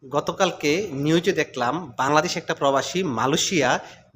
গতকালকে নিউজে দেখলাম বাংলাদেশ একটা প্রবাসী মালয়েশিয়া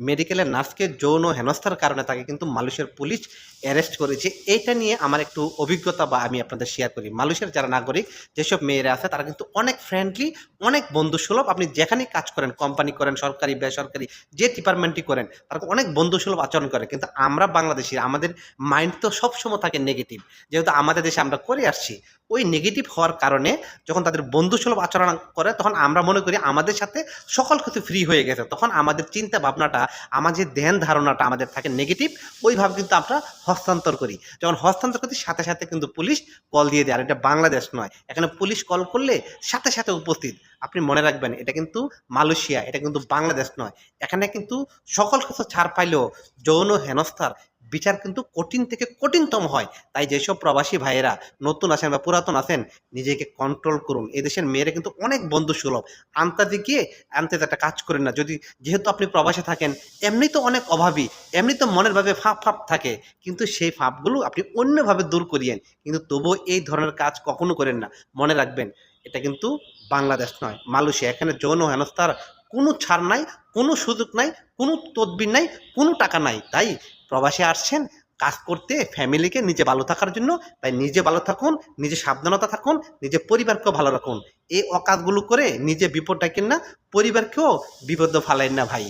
মেডিকেলের নার্সকে যৌন হেনস্থার কারণে তাকে কিন্তু মালয়েশিয়ার পুলিশ অ্যারেস্ট করেছে। এইটা নিয়ে আমার একটু অভিজ্ঞতা বা আমি আপনাদের শেয়ার করি। মালয়েশিয়ার যারা নাগরিক, যেসব মেয়েরা আছে তারা কিন্তু অনেক ফ্রেন্ডলি, অনেক বন্ধুসুলভ। আপনি যেখানেই কাজ করেন, কোম্পানি করেন, সরকারি বেসরকারি যে ডিপার্টমেন্টই করেন, তারা অনেক বন্ধুসুলভ আচরণ করে। কিন্তু আমরা বাংলাদেশি, আমাদের মাইন্ড তো সবসময় থাকে নেগেটিভ। যেহেতু আমাদের দেশে আমরা করে আসছি, ওই নেগেটিভ হওয়ার কারণে যখন তাদের বন্ধুসুলভ আচরণ করে, তখন আমরা মনে করি আমাদের সাথে সকল কিছু ফ্রি হয়ে গেছে। তখন আমাদের চিন্তা ভাবনাটা, আমাদের ধ্যান ধারণাটা আমাদের থাকে নেগেটিভ। ওইভাবে কিন্তু আমরা হস্তান্তর করি। যখন হস্তান্তর করি, সাথে সাথে কিন্তু পুলিশ কল দিয়ে দেয়। আর এটা বাংলাদেশ নয়, এখানে পুলিশ কল করলে সাথে সাথে উপস্থিত। আপনি মনে রাখবেন, এটা কিন্তু মালয়েশিয়া, এটা কিন্তু বাংলাদেশ নয়। এখানে কিন্তু সকল কিছু ছাড় পাইলেও যৌন হেনস্থার বিচার কিন্তু কঠিন থেকে কঠিনতম হয়। তাই যেসব প্রবাসী ভাইয়েরা নতুন আছেন বা পুরাতন আছেন, নিজেকে কন্ট্রোল করুন। এদেশের মেয়েরা কিন্তু অনেক বন্ধুসুলভ। আন্তাজে গিয়ে আনতে একটা কাজ করেন না। যদি যেহেতু আপনি প্রবাসে থাকেন, এমনি তো অনেক অভাবী, এমনি তো মনের ভাবে ফাঁপ ফাঁপ থাকে, কিন্তু সেই ফাঁপগুলো আপনি অন্যভাবে দূর করিয়েন। কিন্তু তবুও এই ধরনের কাজ কখনো করেন না। মনে রাখবেন, এটা কিন্তু বাংলাদেশ নয়, মালয়েশিয়া। এখানে যৌন হেনস্থার কোনো ছাড় নাই, কোনো সুযোগ নাই, কোনো তদবির নাই, কোনো টাকা নাই। তাই প্রবাসে আসছেন কাজ করতে, ফ্যামিলিকে, নিজে ভালো থাকার জন্য। তাই নিজে ভালো থাকুন, নিজে সাবধানতা থাকুন, নিজের পরিবারকেও ভালো রাখুন। এই অকাজগুলো করে নিজে বিপদ ডাকেন না, পরিবারকেও বিপদ ফালাইন না ভাই।